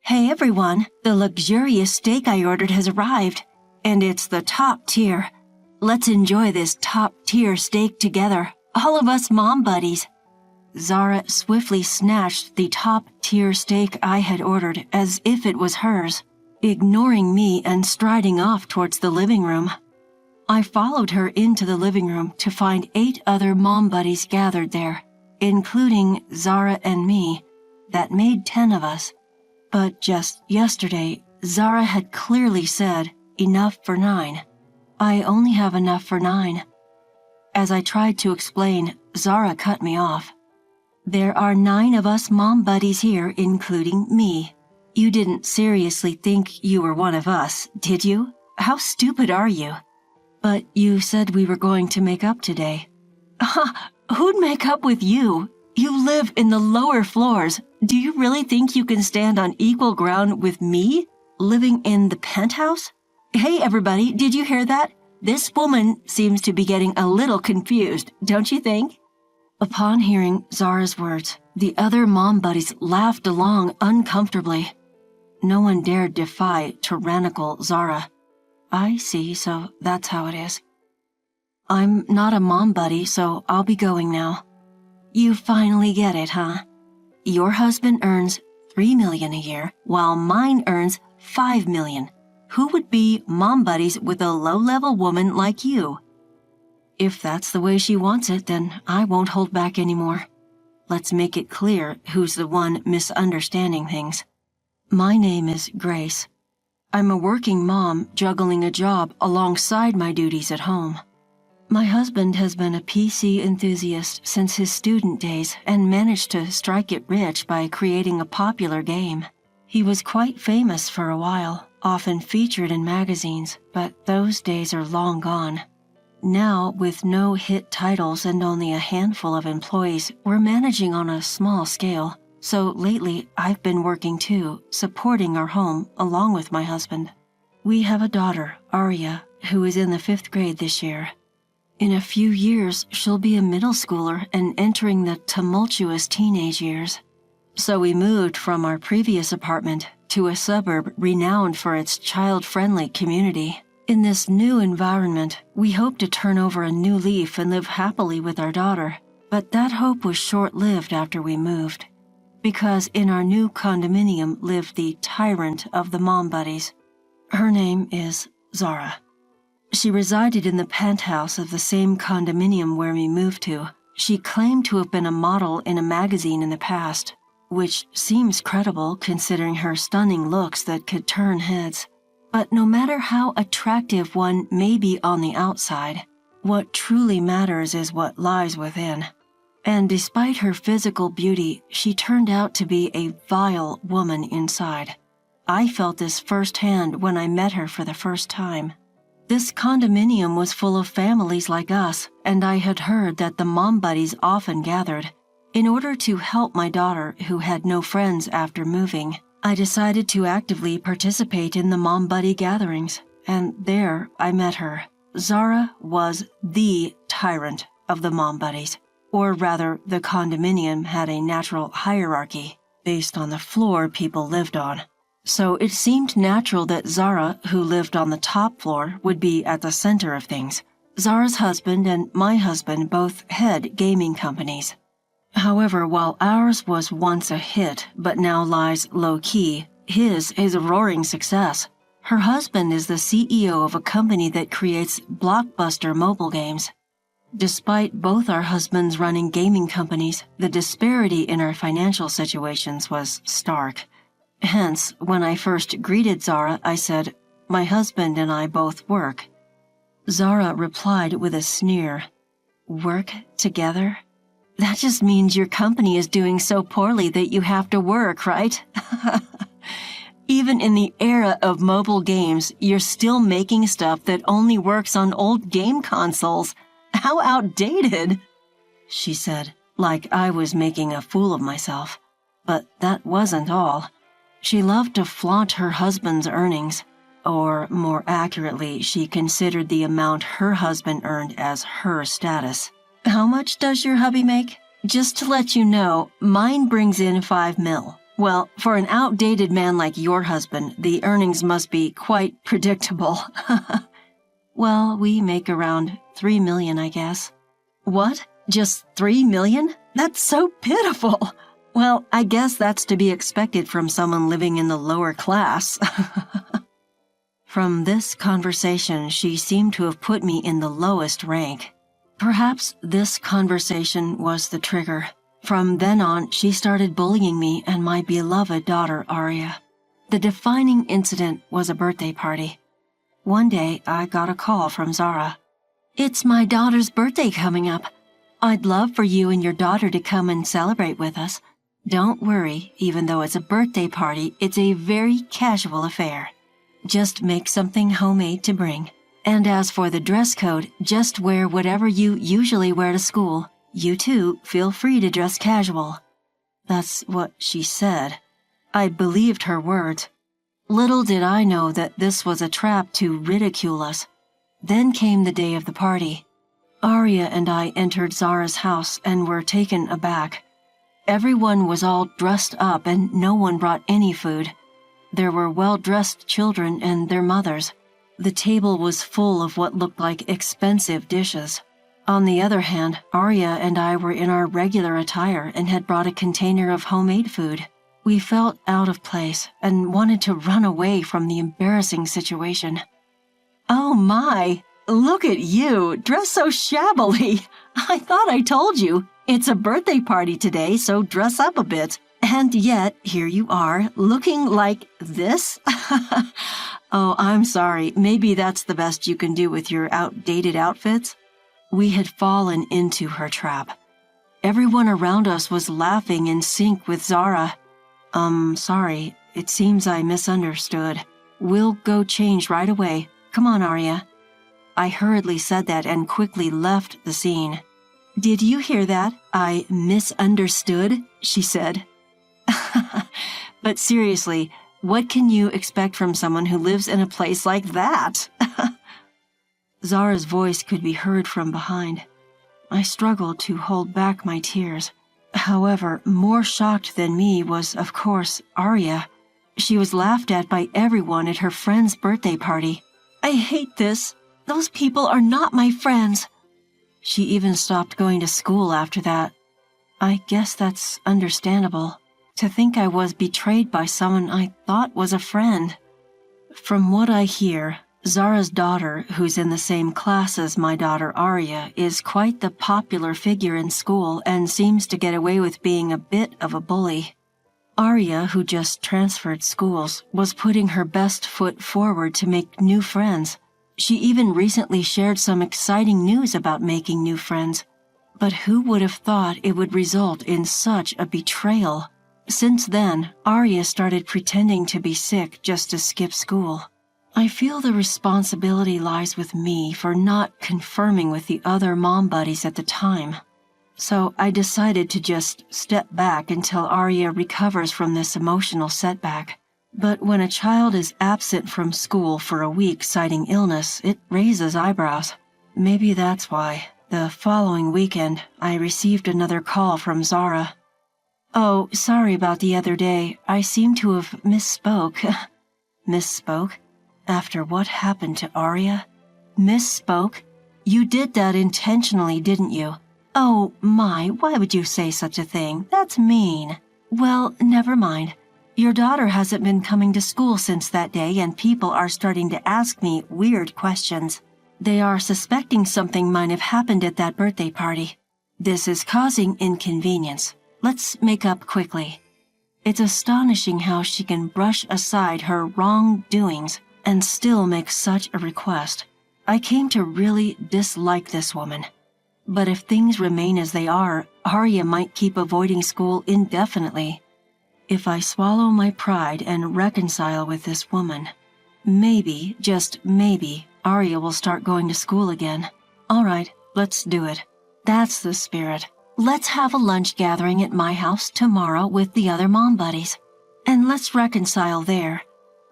Hey everyone, the luxurious steak I ordered has arrived, and it's the top tier. Let's enjoy this top tier steak together, all of us mom buddies. Zara swiftly snatched the top tier steak I had ordered as if it was hers, ignoring me and striding off towards the living room. I followed her into the living room to find 8 other mom buddies gathered there, including Zara and me. That made 10 of us. But just yesterday, Zara had clearly said, enough for 9. I only have enough for 9. As I tried to explain, Zara cut me off. There are 9 of us mom buddies here, including me. You didn't seriously think you were one of us, did you? How stupid are you? But you said we were going to make up today. Who'd make up with you? You live in the lower floors. Do you really think you can stand on equal ground with me, living in the penthouse? Hey everybody, did you hear that? This woman seems to be getting a little confused, don't you think? Upon hearing Zara's words, the other mom buddies laughed along uncomfortably. No one dared defy tyrannical Zara. I see, so that's how it is. I'm not a mom buddy, so I'll be going now. You finally get it, huh? Your husband earns $3 million a year, while mine earns $5 million. Who would be mom buddies with a low-level woman like you? If that's the way she wants it, then I won't hold back anymore. Let's make it clear who's the one misunderstanding things. My name is Grace. I'm a working mom juggling a job alongside my duties at home. My husband has been a PC enthusiast since his student days and managed to strike it rich by creating a popular game. He was quite famous for a while, often featured in magazines, but those days are long gone. Now, with no hit titles and only a handful of employees, we're managing on a small scale. So lately, I've been working too, supporting our home along with my husband. We have a daughter, Aria, who is in the 5th grade this year. In a few years, she'll be a middle schooler and entering the tumultuous teenage years. So we moved from our previous apartment to a suburb renowned for its child-friendly community. In this new environment, we hope to turn over a new leaf and live happily with our daughter. But that hope was short-lived after we moved. Because in our new condominium lived the tyrant of the mom buddies. Her name is Zara. She resided in the penthouse of the same condominium where we moved to. She claimed to have been a model in a magazine in the past, which seems credible considering her stunning looks that could turn heads. But no matter how attractive one may be on the outside, what truly matters is what lies within. And despite her physical beauty, she turned out to be a vile woman inside. I felt this firsthand when I met her for the first time. This condominium was full of families like us, and I had heard that the mom buddies often gathered. In order to help my daughter, who had no friends after moving, I decided to actively participate in the mom buddy gatherings, and there I met her. Zara was the tyrant of the mom buddies, or rather, the condominium had a natural hierarchy based on the floor people lived on. So it seemed natural that Zara, who lived on the top floor, would be at the center of things. Zara's husband and my husband both head gaming companies. However, while ours was once a hit but now lies low-key, his is a roaring success. Her husband is the CEO of a company that creates blockbuster mobile games. Despite both our husbands running gaming companies, the disparity in our financial situations was stark. Hence, when I first greeted Zara, I said, "My husband and I both work." Zara replied with a sneer, "Work together? That just means your company is doing so poorly that you have to work, right?" Even in the era of mobile games, you're still making stuff that only works on old game consoles. How outdated, she said, like I was making a fool of myself. But that wasn't all. She loved to flaunt her husband's earnings, or more accurately, she considered the amount her husband earned as her status. "How much does your hubby make? Just to let you know, mine brings in $5 million. Well, for an outdated man like your husband, the earnings must be quite predictable. Well, we make around $3 million, I guess. What? Just $3 million? That's so pitiful. Well, I guess that's to be expected from someone living in the lower class. From this conversation, she seemed to have put me in the lowest rank. Perhaps this conversation was the trigger. From then on, she started bullying me and my beloved daughter, Aria. The defining incident was a birthday party. One day, I got a call from Zara. "It's my daughter's birthday coming up. I'd love for you and your daughter to come and celebrate with us. Don't worry, even though it's a birthday party, it's a very casual affair. Just make something homemade to bring. And as for the dress code, just wear whatever you usually wear to school. You too, feel free to dress casual." That's what she said. I believed her words. Little did I know that this was a trap to ridicule us. Then came the day of the party. Aria and I entered Zara's house and were taken aback. Everyone was all dressed up and no one brought any food. There were well-dressed children and their mothers. The table was full of what looked like expensive dishes. On the other hand, Aria and I were in our regular attire and had brought a container of homemade food. We felt out of place and wanted to run away from the embarrassing situation. "Oh my, look at you, dressed so shabbily. I thought I told you. It's a birthday party today, so dress up a bit. And yet, here you are, looking like this?" "Oh, I'm sorry. Maybe that's the best you can do with your outdated outfits." We had fallen into her trap. Everyone around us was laughing in sync with Zara. Sorry. It seems I misunderstood. We'll go change right away. Come on, Aria." I hurriedly said that and quickly left the scene. "Did you hear that? I misunderstood," she said. But seriously, what can you expect from someone who lives in a place like that? Zara's voice could be heard from behind. I struggled to hold back my tears. However, more shocked than me was, of course, Aria. She was laughed at by everyone at her friend's birthday party. "I hate this. Those people are not my friends." She even stopped going to school after that. I guess that's understandable. To think I was betrayed by someone I thought was a friend. From what I hear, Zara's daughter, who's in the same class as my daughter Aria, is quite the popular figure in school and seems to get away with being a bit of a bully. Aria, who just transferred schools, was putting her best foot forward to make new friends. She even recently shared some exciting news about making new friends. But who would have thought it would result in such a betrayal? Since then, Aria started pretending to be sick just to skip school. I feel the responsibility lies with me for not confirming with the other mom buddies at the time. So I decided to just step back until Aria recovers from this emotional setback. But when a child is absent from school for a week citing illness, it raises eyebrows. Maybe that's why. The following weekend, I received another call from Zara. "Oh, sorry about the other day. I seem to have misspoke." Misspoke? After what happened to Aria? Misspoke? You did that intentionally, didn't you? "Oh, my, why would you say such a thing? That's mean." "Well, never mind. Your daughter hasn't been coming to school since that day and people are starting to ask me weird questions. They are suspecting something might have happened at that birthday party. This is causing inconvenience. Let's make up quickly." It's astonishing how she can brush aside her wrongdoings and still make such a request. I came to really dislike this woman. But if things remain as they are, Aria might keep avoiding school indefinitely. If I swallow my pride and reconcile with this woman, maybe, just maybe, Aria will start going to school again. All right, let's do it. That's the spirit. Let's have a lunch gathering at my house tomorrow with the other mom buddies. And let's reconcile there.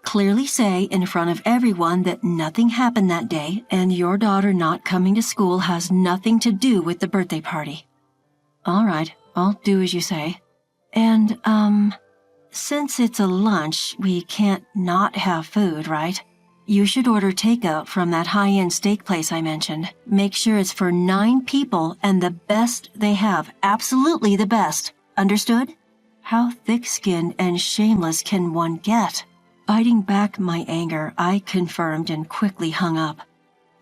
Clearly say in front of everyone that nothing happened that day and your daughter not coming to school has nothing to do with the birthday party. All right, I'll do as you say. And, Since it's a lunch, we can't not have food, right? You should order takeout from that high-end steak place I mentioned. Make sure it's for 9 people and the best they have. Absolutely the best. Understood? How thick-skinned and shameless can one get? Biting back my anger, I confirmed and quickly hung up.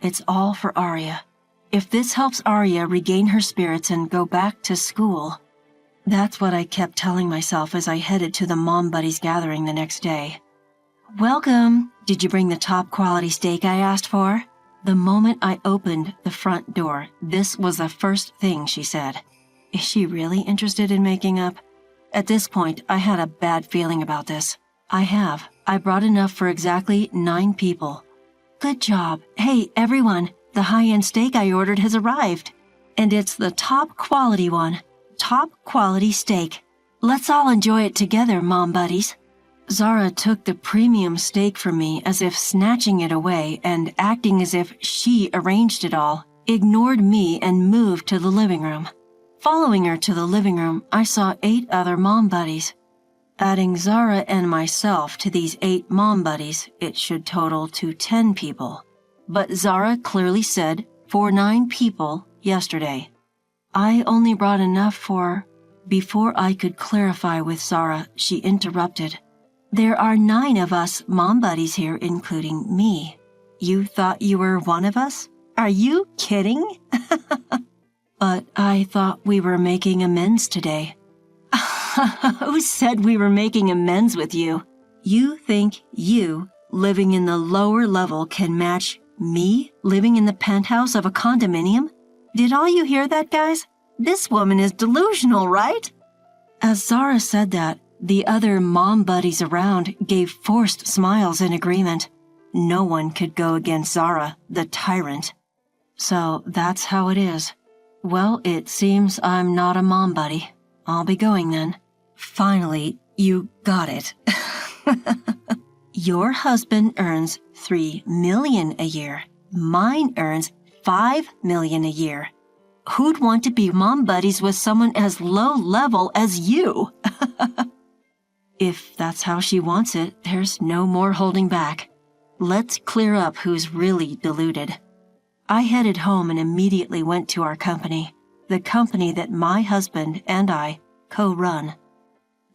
It's all for Arya. If this helps Arya regain her spirits and go back to school. That's what I kept telling myself as I headed to the Mom Buddies gathering the next day. Welcome! Did you bring the top quality steak I asked for? The moment I opened the front door, this was the first thing she said. Is she really interested in making up? At this point, I had a bad feeling about this. I brought enough for exactly 9 people. Good job. Hey, everyone, the high-end steak I ordered has arrived. And it's the top quality one. Top quality steak. Let's all enjoy it together, Mom Buddies. Zara took the premium steak from me as if snatching it away and acting as if she arranged it all, ignored me and moved to the living room. Following her to the living room, I saw 8 other Mom Buddies. Adding Zara and myself to these 8 Mom Buddies, it should total to 10 people. But Zara clearly said for 9 people yesterday. I only brought enough for... Before I could clarify with Zara, she interrupted. There are 9 of us Mom Buddies here, including me. You thought you were one of us? Are you kidding? But I thought we were making amends today. Who said we were making amends with you? You think you, living in the lower level, can match me, living in the penthouse of a condominium? Did all you hear that, guys? This woman is delusional, right? As Zara said that, the other Mom Buddies around gave forced smiles in agreement. No one could go against Zara, the tyrant. So that's how it is. Well, it seems I'm not a Mom Buddy. I'll be going then. Finally, you got it. Your husband earns $3 million a year. Mine earns $5 million a year. Who'd want to be Mom Buddies with someone as low level as you? If that's how she wants it, there's no more holding back. Let's clear up who's really deluded. I headed home and immediately went to our company, the company that my husband and I co-run.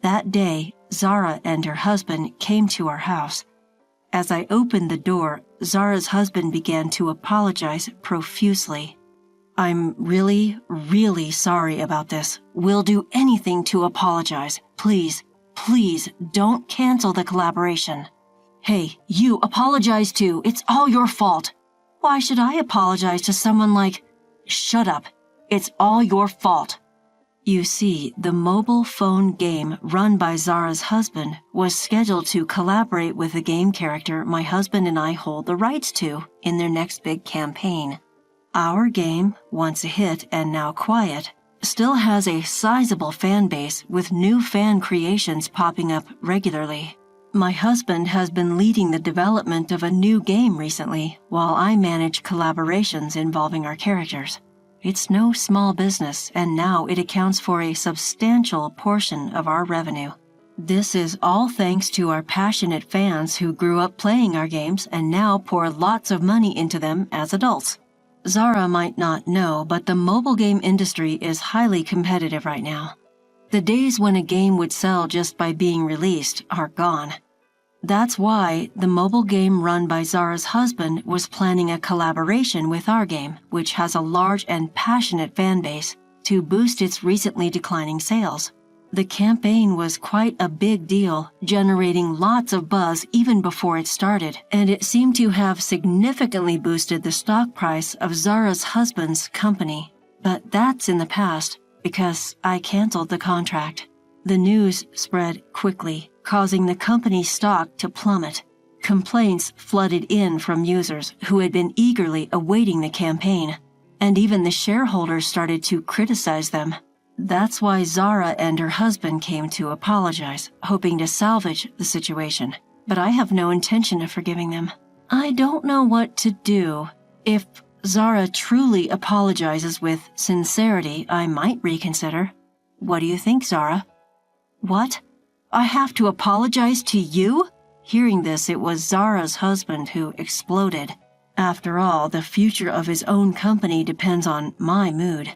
That day, Zara and her husband came to our house. As I opened the door, Zara's husband began to apologize profusely. I'm really, really sorry about this. We'll do anything to apologize. Please, please don't cancel the collaboration. Hey, you apologize too. It's all your fault. Why should I apologize to someone like... Shut up. It's all your fault. You see, the mobile phone game run by Zara's husband was scheduled to collaborate with the game character my husband and I hold the rights to in their next big campaign. Our game, once a hit and now quiet, still has a sizable fan base with new fan creations popping up regularly. My husband has been leading the development of a new game recently, while I manage collaborations involving our characters. It's no small business, and now it accounts for a substantial portion of our revenue. This is all thanks to our passionate fans who grew up playing our games and now pour lots of money into them as adults. Zara might not know, but the mobile game industry is highly competitive right now. The days when a game would sell just by being released are gone. That's why the mobile game run by Zara's husband was planning a collaboration with our game, which has a large and passionate fan base, to boost its recently declining sales. The campaign was quite a big deal, generating lots of buzz even before it started, and it seemed to have significantly boosted the stock price of Zara's husband's company. But that's in the past, because I canceled the contract. The news spread quickly, causing the company's stock to plummet. Complaints flooded in from users who had been eagerly awaiting the campaign, and even the shareholders started to criticize them. That's why Zara and her husband came to apologize, hoping to salvage the situation. But I have no intention of forgiving them. I don't know what to do. If Zara truly apologizes with sincerity, I might reconsider. What do you think, Zara? What? I have to apologize to you?" Hearing this, it was Zara's husband who exploded. After all, the future of his own company depends on my mood.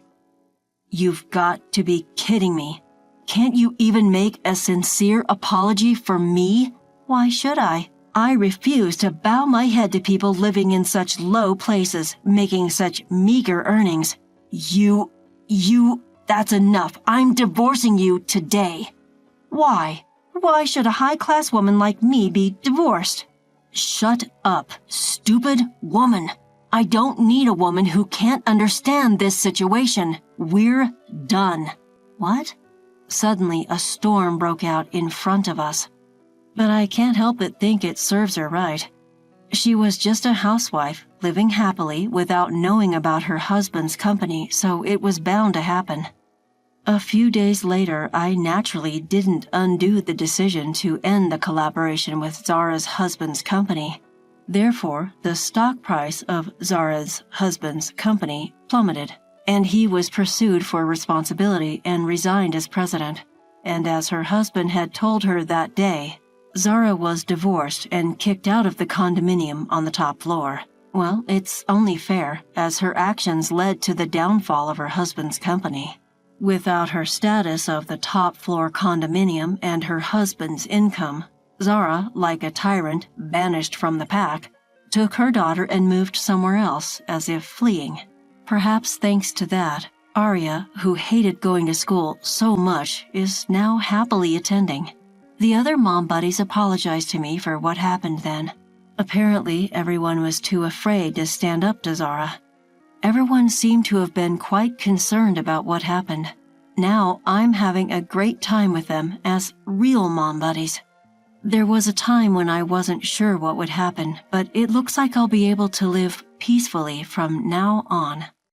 "You've got to be kidding me. Can't you even make a sincere apology for me? Why should I? I refuse to bow my head to people living in such low places, making such meager earnings. That's enough. I'm divorcing you today." "Why? Why should a high-class woman like me be divorced?" "Shut up, stupid woman. I don't need a woman who can't understand this situation. We're done." What? Suddenly, a storm broke out in front of us. But I can't help but think it serves her right. She was just a housewife, living happily without knowing about her husband's company, so it was bound to happen. A few days later, I naturally didn't undo the decision to end the collaboration with Zara's husband's company. Therefore, the stock price of Zara's husband's company plummeted, and he was pursued for responsibility and resigned as president. And as her husband had told her that day, Zara was divorced and kicked out of the condominium on the top floor. Well, it's only fair, as her actions led to the downfall of her husband's company. Without her status of the top floor condominium and her husband's income, Zara, like a tyrant banished from the pack, took her daughter and moved somewhere else as if fleeing. Perhaps thanks to that, Arya, who hated going to school so much, is now happily attending. The other mom buddies apologized to me for what happened then. Apparently, everyone was too afraid to stand up to Zara. Everyone seemed to have been quite concerned about what happened. Now I'm having a great time with them as real mom buddies. There was a time when I wasn't sure what would happen, but it looks like I'll be able to live peacefully from now on.